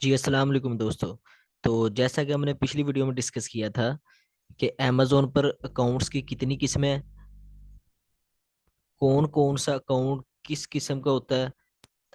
जी अस्सलाम वालेकुम दोस्तों। तो जैसा कि हमने पिछली वीडियो में डिस्कस किया था कि अमेज़ोन पर अकाउंट्स की कितनी किस्में हैं, कौन कौन सा अकाउंट किस किस्म का होता है,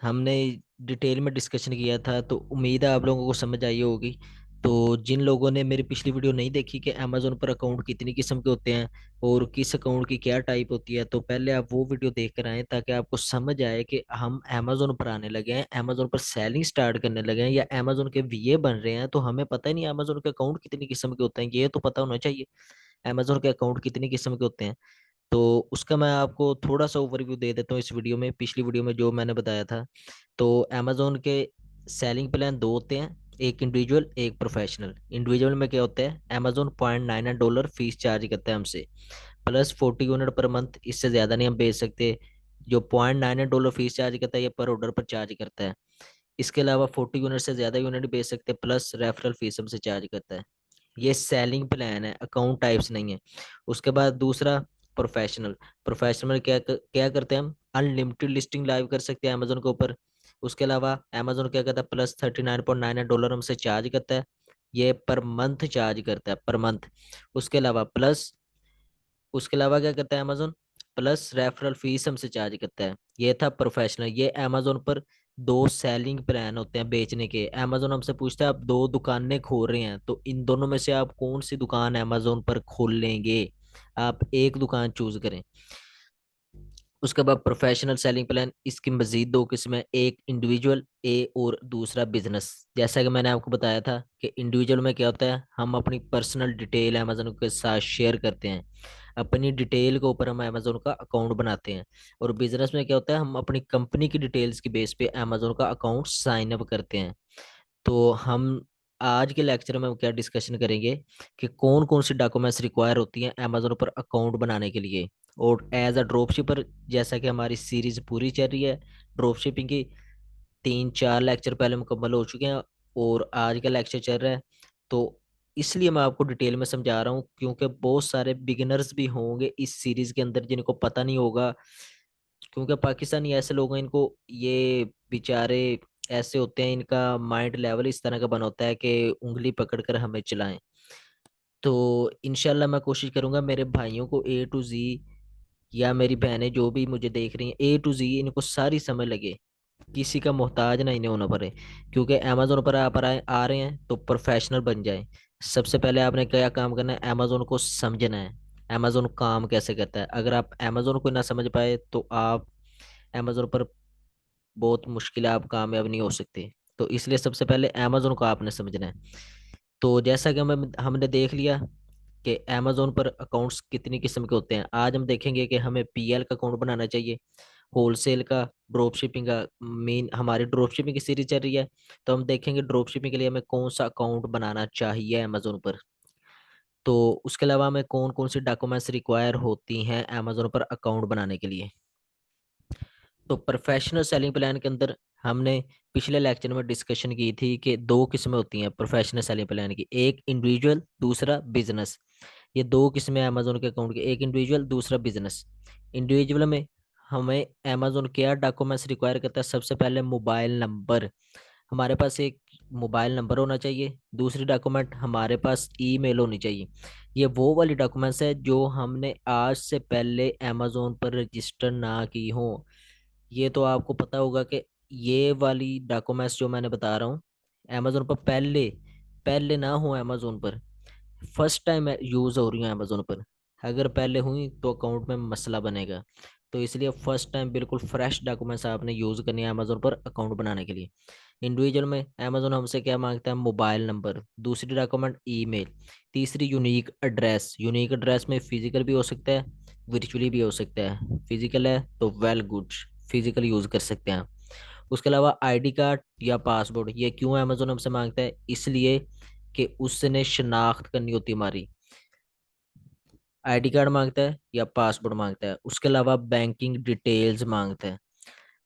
हमने डिटेल में डिस्कशन किया था। तो उम्मीद है आप लोगों को समझ आई होगी। तो जिन लोगों ने मेरी पिछली वीडियो नहीं देखी कि अमेज़ोन पर अकाउंट कितनी किस्म के होते हैं और किस अकाउंट की क्या टाइप होती है, तो पहले आप वो वीडियो देख कर आएँ ताकि आपको समझ आए कि हम अमेज़ोन पर आने लगे हैं, अमेज़ोन पर सेलिंग स्टार्ट करने लगे हैं या अमेज़ोन के वीए बन रहे हैं। तो हमें पता ही नहीं अमेज़ोन के अकाउंट कितनी किस्म के होते हैं, ये तो पता होना चाहिए अमेज़ोन के अकाउंट कितनी किस्म के होते हैं। तो उसका मैं आपको थोड़ा सा ओवरव्यू दे देता हूँ इस वीडियो में। पिछली वीडियो में जो मैंने बताया था, तो अमेज़ोन के सेलिंग प्लान दो होते हैं, एक इंडिविजुअल एक प्रोफेशनल। इंडिविजुअल में क्या होता है, अमेज़ोन $0.99 फीस चार्ज करता है हमसे, प्लस 40 यूनिट पर मंथ। इससे ज़्यादा नहीं हम बेच सकते। जो $0.99 फीस चार्ज करता है ये पर ऑर्डर पर चार्ज करता है। इसके अलावा 40 यूनिट से ज़्यादा यूनिट बेच सकते, प्लस रेफरल फीस हमसे चार्ज करता है। ये सेलिंग प्लान है, अकाउंट टाइप्स नहीं है। उसके बाद दूसरा प्रोफेशनल। प्रोफेशनल क्या करते हैं, हम अनलिमिटेड लिस्टिंग लाइव कर सकते हैं अमेजोन के ऊपर। उसके अलावा अमेजोन क्या करता है, प्लस $39.99 हमसे चार्ज करता है। ये पर मंथ चार्ज करता है, पर मंथ। उसके अलावा प्लस उसके अलावा क्या करता है अमेजोन, प्लस रेफरल फीस हमसे चार्ज करता है। ये था प्रोफेशनल। ये अमेजोन पर दो सेलिंग प्लान होते हैं बेचने के। अमेजोन हमसे पूछता है आप दो दुकानें खोल रहे हैं, तो इन दोनों में से आप कौन सी दुकान अमेजोन पर खोल लेंगे, आप एक दुकान चूज करें। उसके बाद प्रोफेशनल सेलिंग प्लान, इसकी मजीद दो किस्म है, एक इंडिविजुअल ए और दूसरा बिजनेस। जैसा कि मैंने आपको बताया था कि इंडिविजुअल में क्या होता है, हम अपनी पर्सनल डिटेल अमेजोन के साथ शेयर करते हैं, अपनी डिटेल के ऊपर हम अमेजोन का अकाउंट बनाते हैं। और बिजनेस में क्या होता है, हम अपनी कंपनी की डिटेल्स की बेस पे अमेजोन का अकाउंट साइन अप करते हैं। तो हम आज के लेक्चर में हम क्या डिस्कशन करेंगे कि कौन कौन सी डॉक्यूमेंट्स रिक्वायर होती हैं अमेजोन पर अकाउंट बनाने के लिए। और एज अ ड्रॉप शिपर, जैसा कि हमारी सीरीज पूरी चल रही है ड्रॉप शिपिंग की, 3-4 लेक्चर पहले मुकम्मल हो चुके हैं और आज का लेक्चर चल रहा है। तो इसलिए मैं आपको डिटेल में समझा रहा हूँ, क्योंकि बहुत सारे बिगिनर्स भी होंगे इस सीरीज के अंदर जिनको पता नहीं होगा। क्योंकि पाकिस्तानी ऐसे लोग हैं, इनको ये बेचारे ऐसे होते हैं, इनका माइंड लेवल इस तरह का बना होता है कि उंगली पकड़कर हमें चलाएं। तो इंशाल्लाह मैं कोशिश करूंगा मेरे भाइयों को ए टू जी, या मेरी बहनें जो भी मुझे देख रही हैं, ए टू जी इनको सारी समझ लगे, किसी का मोहताज ना इन्हें होना पड़े। क्योंकि अमेजोन पर आप आ रहे हैं तो प्रोफेशनल बन जाए। सबसे पहले आपने क्या काम करना है, अमेजोन को समझना है, अमेजोन काम कैसे करता है। अगर आप अमेजोन को ना समझ पाए तो आप अमेजोन पर बहुत मुश्किल है, आप कामयाब नहीं हो सकते। तो इसलिए सबसे पहले अमेजोन को आपने समझना है। तो जैसा कि हमने देख लिया कि अमेजोन पर अकाउंट्स कितनी किस्म के होते हैं, आज हम देखेंगे कि हमें पीएल का अकाउंट बनाना चाहिए, होलसेल का, ड्रॉप शिपिंग का। मेन हमारी ड्रॉप शिपिंग की सीरीज चल रही है, तो हम देखेंगे ड्रॉप शिपिंग के लिए हमें कौन सा अकाउंट बनाना चाहिए अमेजोन पर। तो उसके अलावा हमें कौन कौन सी डॉक्यूमेंट्स रिक्वायर होती हैं अमेजोन पर अकाउंट बनाने के लिए। तो प्रोफेशनल सेलिंग प्लान के अंदर हमने पिछले लेक्चर में डिस्कशन की थी कि दो किस्में होती हैं प्रोफेशनल सेलिंग प्लान की, एक इंडिविजुअल दूसरा बिजनेस। ये दो किस्में हैं अमेजोन के अकाउंट की, एक इंडिविजुअल दूसरा बिजनेस। इंडिविजुअल में हमें अमेजोन क्या डॉक्यूमेंट्स रिक्वायर करता है, सबसे पहले मोबाइल नंबर। हमारे पास एक मोबाइल नंबर होना चाहिए। दूसरी डॉक्यूमेंट हमारे पास ईमेल होनी चाहिए। ये वो वाली डॉक्यूमेंट्स है जो हमने आज से पहले अमेजोन पर रजिस्टर ना की हो। ये तो आपको पता होगा कि ये वाली डॉक्यूमेंट्स जो मैंने बता रहा हूँ अमेजोन पर पहले पहले ना हो, अमेजोन पर फर्स्ट टाइम यूज़ हो रही है अमेजोन पर। अगर पहले हुई तो अकाउंट में मसला बनेगा। तो इसलिए फर्स्ट टाइम बिल्कुल फ्रेश डॉक्यूमेंट्स आपने यूज़ करनी है अमेजोन पर अकाउंट बनाने के लिए। इंडिविजुअल में अमेजोन हमसे क्या मांगता है, मोबाइल नंबर, दूसरी डॉक्यूमेंट ईमेल, तीसरी यूनिक एड्रेस। यूनिक एड्रेस में फिजिकल भी हो सकता है, वर्चुअली भी हो सकता है। फिजिकल है तो वेल गुड, फिजिकल यूज़ कर सकते हैं। उसके अलावा आईडी कार्ड या पासपोर्ट। ये क्यों अमेजोन हमसे मांगता है, इसलिए कि उसने शनाख्त करनी होती है हमारी। आईडी कार्ड मांगता है या पासपोर्ट मांगता है। उसके अलावा बैंकिंग डिटेल्स मांगता है।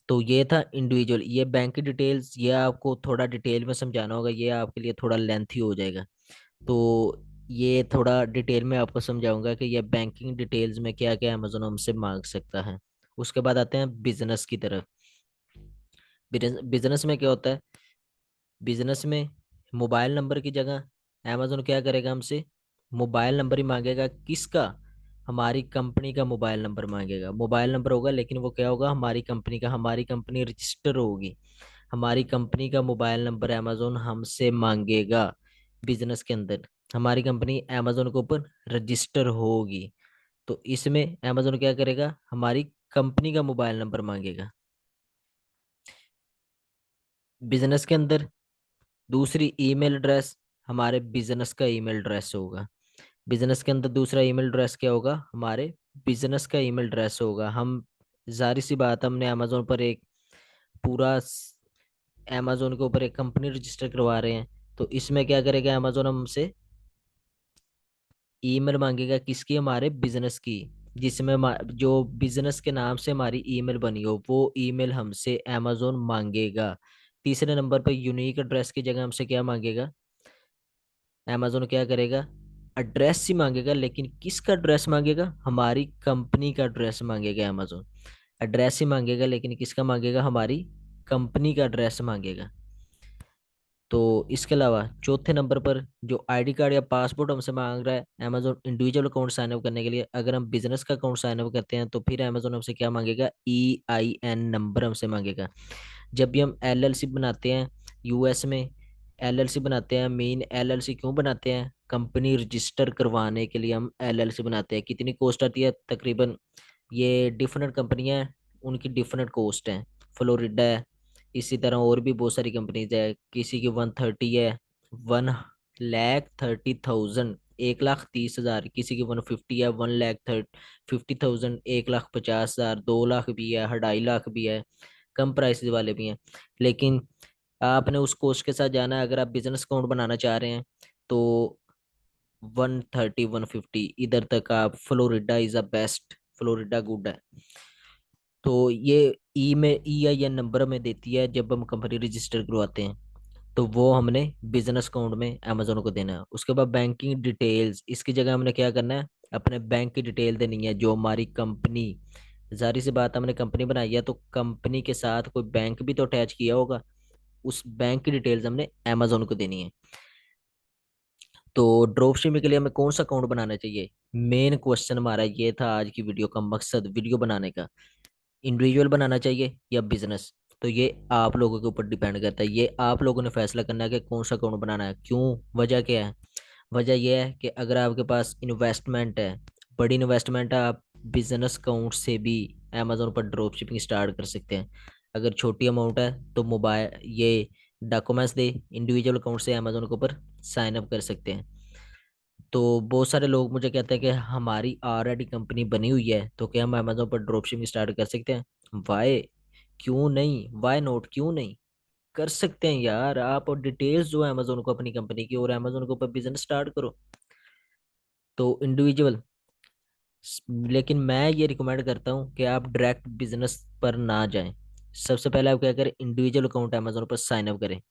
तो ये था इंडिविजुअल। ये बैंक की डिटेल्स, ये आपको थोड़ा डिटेल में समझाना होगा, ये आपके लिए थोड़ा लेंथी हो जाएगा। तो ये थोड़ा डिटेल में आपको समझाऊंगा कि ये बैंकिंग डिटेल्स में क्या क्या अमेजोन हमसे मांग सकता है। उसके बाद आते हैं बिजनेस की तरफ। बिजनेस में क्या होता है, बिजनेस में मोबाइल नंबर की जगह अमेजोन क्या करेगा, हमसे मोबाइल नंबर ही मांगेगा। किसका? हमारी कंपनी का मोबाइल नंबर मांगेगा। मोबाइल नंबर होगा लेकिन वो क्या होगा, हमारी कंपनी का, हमारी कंपनी रजिस्टर होगी, हमारी कंपनी का मोबाइल नंबर अमेजोन हमसे मांगेगा। बिजनेस के अंदर हमारी कंपनी अमेजोन के ऊपर रजिस्टर होगी, तो इसमें अमेजोन क्या करेगा, हमारी कंपनी का मोबाइल नंबर मांगेगा। बिजनेस के अंदर दूसरी ईमेल एड्रेस हमारे बिजनेस का ईमेल एड्रेस होगा। बिजनेस के अंदर दूसरा ईमेल एड्रेस क्या होगा, हमारे बिजनेस का ईमेल एड्रेस होगा। हम, जाहिर सी बात, हमने अमेजोन पर एक पूरा, अमेजोन के ऊपर एक कंपनी रजिस्टर करवा रहे हैं, तो इसमें क्या करेगा अमेजोन, हमसे ईमेल मांगेगा। किसकी? हमारे बिजनेस की, जिसमें जो बिजनेस के नाम से हमारी ईमेल बनी हो वो ईमेल हमसे अमेजोन मांगेगा। तीसरे नंबर पर यूनिक एड्रेस की जगह हमसे क्या मांगेगा, अमेजोन क्या करेगा, एड्रेस ही मांगेगा, लेकिन किसका एड्रेस मांगेगा, हमारी कंपनी का एड्रेस मांगेगा अमेजोन। एड्रेस ही मांगेगा लेकिन किसका मांगेगा, हमारी कंपनी का एड्रेस मांगेगा। तो इसके अलावा चौथे नंबर पर जो आईडी कार्ड या पासपोर्ट हमसे मांग रहा है Amazon individual account sign up करने के लिए, अगर हम बिजनेस का अकाउंट साइन अप करते हैं तो फिर अमेजोन हमसे क्या मांगेगा, EIN नंबर हमसे मांगेगा। जब भी हम LLC बनाते हैं यूएस में, LLC बनाते हैं, मेन LLC क्यों बनाते हैं, कंपनी रजिस्टर करवाने के लिए हम LLC बनाते हैं। कितनी कॉस्ट आती है तकरीबन, ये डिफरेंट कंपनियां हैं, उनकी डिफरेंट कॉस्ट है। फ्लोरिडा है, इसी तरह और भी बहुत सारी कंपनीज है, किसी की 130 है, 1,30,000, 1,30,000, किसी की 150 है, 1,50,000, 1,50,000, 2 लाख भी है, 2.5 लाख भी है, कम प्राइसेस वाले भी हैं। लेकिन आपने उस कोर्स के साथ जाना है, अगर आप बिजनेस अकाउंट बनाना चाह रहे हैं तो 130, 150 इधर तक आप, Florida is a best, Florida good है। तो ये EIN नंबर हमें देती है जब हम कंपनी रजिस्टर करवाते हैं, तो वो हमने बिजनेस अकाउंट में अमेजोन को देना है। उसके बाद बैंकिंग डिटेल्स, इसकी जगह हमने क्या करना है, अपने बैंक की डिटेल देनी है, जो हमारी कंपनी, जारी सी बात, हमने कंपनी बनाई है तो कंपनी के साथ कोई बैंक भी तो अटैच किया होगा, उस बैंक की डिटेल्स हमने अमेजोन को देनी है। तो ड्रॉप शिपिंग के लिए हमें कौन सा अकाउंट बनाना चाहिए, मेन क्वेश्चन हमारा ये था आज की वीडियो का मकसद, वीडियो बनाने का। इंडिविजुअल बनाना चाहिए या बिजनेस, तो ये आप लोगों के ऊपर डिपेंड करता है, ये आप लोगों ने फैसला करना है कि कौन सा अकाउंट बनाना है। क्यों, वजह क्या है? वजह यह है कि अगर आपके पास इन्वेस्टमेंट है, बड़ी इन्वेस्टमेंट है, आप बिजनेस अकाउंट से भी अमेजोन पर ड्रॉप शिपिंग स्टार्ट कर सकते हैं। अगर छोटी अमाउंट है तो मोबाइल ये डॉक्यूमेंट्स दे इंडिविजुअल अकाउंट से अमेजोन के ऊपर साइन अप कर सकते हैं। तो बहुत सारे लोग मुझे कहते हैं कि हमारी ऑलरेडी कंपनी बनी हुई है तो क्या हम अमेजोन पर ड्रॉप शिपिंग स्टार्ट कर सकते हैं? वाई, क्यों नहीं, वाई नोट, क्यों नहीं, कर सकते हैं यार। आप और डिटेल्स जो है अमेजोन को अपनी कंपनी की, और अमेजोन के ऊपर बिजनेस स्टार्ट करो। तो इंडिविजुअल, लेकिन मैं ये रिकमेंड करता हूँ कि आप डायरेक्ट बिजनेस पर ना जाएं। सबसे पहले आप क्या करें, इंडिविजुअल अकाउंट अमेजोन पर साइन अप करें।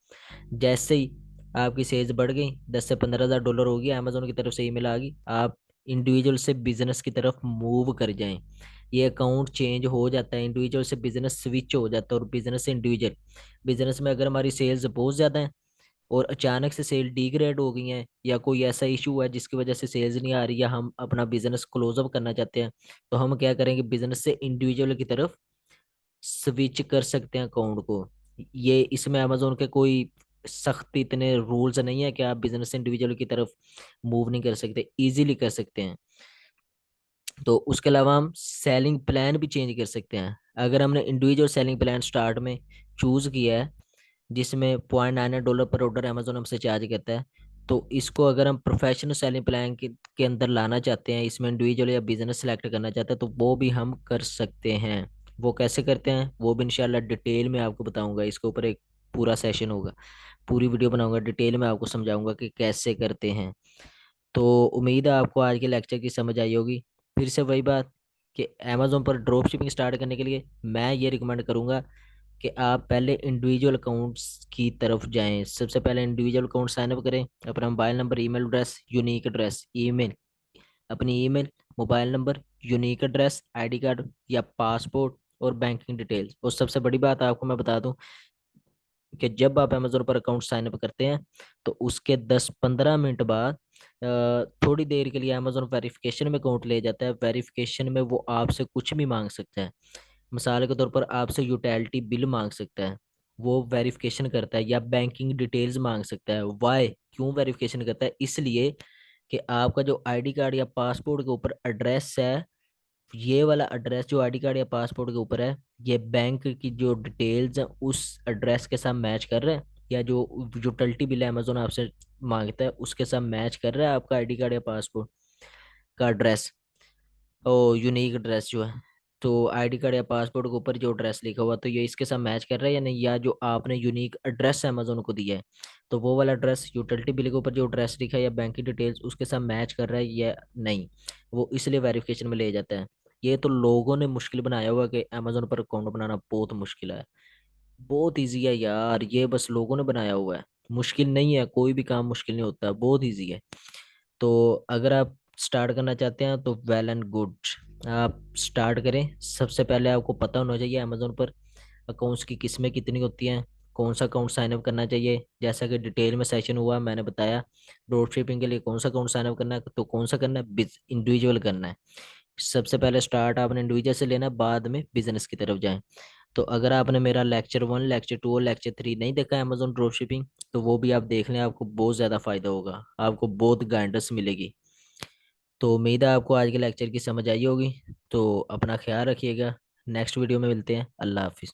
जैसे ही आपकी सेल्स बढ़ गई, 10 से 15 हज़ार डॉलर हो गया, अमेजोन की तरफ से ईमेल आ गई, आप इंडिविजुअल से बिजनेस की तरफ मूव कर जाएं। ये अकाउंट चेंज हो जाता है, इंडिविजुअल से बिजनेस स्विच हो जाता है, और बिजनेस से इंडिविजुअल। बिजनेस में अगर हमारी सेल्स बहुत ज़्यादा है और अचानक से सेल डिग्रेड हो गई हैं, या कोई ऐसा इशू है जिसकी वजह से सेल्स नहीं आ रही, या हम अपना बिजनेस क्लोज अप करना चाहते हैं, तो हम क्या करेंगे, बिजनेस से इंडिविजुअल की तरफ स्विच कर सकते हैं अकाउंट को। ये इसमें अमेजोन के कोई सख्त इतने रूल्स नहीं है कि आप बिजनेस से इंडिविजुअल की तरफ मूव नहीं कर सकते, इजीली कर सकते हैं। तो उसके अलावा हम सेलिंग प्लान भी चेंज कर सकते हैं। अगर हमने इंडिविजुअल सेलिंग प्लान स्टार्ट में चूज किया है, जिसमें $0.99 पर ऑर्डर अमेजोन हमसे चार्ज करता है, तो इसको अगर हम प्रोफेशनल सेलिंग प्लान के अंदर लाना चाहते हैं, इसमें इंडिविजुअल या बिजनेस सेलेक्ट करना चाहते हैं, तो वो भी हम कर सकते हैं। वो कैसे करते हैं वो भी इंशाल्लाह डिटेल में आपको बताऊंगा, इसके ऊपर एक पूरा सेशन होगा, पूरी वीडियो बनाऊंगा, डिटेल में आपको समझाऊंगा कि कैसे करते हैं। तो उम्मीद है आपको आज के लेक्चर की समझ आई होगी। फिर से वही बात कि अमेजोन पर ड्रॉप शिपिंग स्टार्ट करने के लिए मैं ये रिकमेंड करूंगा कि आप पहले इंडिविजुअल अकाउंट्स की तरफ जाएं। सबसे पहले इंडिविजुअल अकाउंट साइन अप करें, अपना mobile number, email address, unique address, email, अपनी email, mobile number, unique address, ID card या पासपोर्ट, और बैंकिंग डिटेल्स। और सबसे बड़ी बात आपको मैं बता दूं, कि जब आप अमेजोन पर अकाउंट साइन अप करते हैं तो उसके 10-15 मिनट बाद थोड़ी देर के लिए अमेजोन वेरिफिकेशन में अकाउंट ले जाता है। वेरिफिकेशन में वो आपसे कुछ भी मांग सकता है। मिसाल के तौर पर आपसे यूटिलिटी बिल मांग सकता है, वो वेरिफिकेशन करता है, या बैंकिंग डिटेल्स मांग सकता है। वाई, क्यों वेरिफिकेशन करता है? इसलिए कि आपका जो आईडी कार्ड या पासपोर्ट के ऊपर एड्रेस है, ये वाला एड्रेस जो आईडी कार्ड या पासपोर्ट के ऊपर है, ये बैंक की जो डिटेल्स हैं उस एड्रेस के साथ मैच कर रहा है, या जो यूटिलिटी बिल अमेजोन आपसे मांगता है उसके साथ मैच कर रहा है आपका आईडी कार्ड या पासपोर्ट का एड्रेस, ओ यूनिक एड्रेस जो है। तो आईडी कार्ड या पासपोर्ट के ऊपर जो एड्रेस लिखा हुआ, तो ये इसके साथ मैच कर रहा है या नहीं, या जो आपने यूनिक एड्रेस अमेजोन को दिया है तो वो वाला एड्रेस यूटिलिटी बिल के ऊपर जो एड्रेस लिखा है या बैंक की डिटेल्स उसके साथ मैच कर रहा है या नहीं, वो इसलिए वेरिफिकेशन में ले जाता है। ये तो लोगों ने मुश्किल बनाया हुआ कि अमेजोन पर अकाउंट बनाना बहुत मुश्किल है। बहुत ईजी है यार, ये बस लोगों ने बनाया हुआ है। मुश्किल नहीं है, कोई भी काम मुश्किल नहीं होता, बहुत ईजी है। तो अगर आप स्टार्ट करना चाहते हैं तो वेल एंड गुड, आप स्टार्ट करें। सबसे पहले आपको पता होना चाहिए अमेजोन पर अकाउंट्स की किस्में कितनी होती हैं, कौन सा अकाउंट साइन अप करना चाहिए। जैसा कि डिटेल में सेशन हुआ मैंने बताया, ड्रॉप शिपिंग के लिए कौन सा अकाउंट साइन अप करना है, तो कौन सा करना है, इंडिविजुअल करना है। सबसे पहले स्टार्ट आपने इंडिविजुअल से लेना है, बाद में बिजनेस की तरफ जाएं। तो अगर आपने मेरा लेक्चर 1, लेक्चर 2 और लेक्चर 3 नहीं देखा है अमेजोन ड्रॉप शिपिंग, तो वो भी आप देख लें, आपको बहुत ज़्यादा फायदा होगा, आपको बहुत गाइडेंस मिलेगी। तो उम्मीद है आपको आज के लेक्चर की समझ आई होगी। तो अपना ख्याल रखिएगा, नेक्स्ट वीडियो में मिलते हैं। अल्लाह हाफिज़।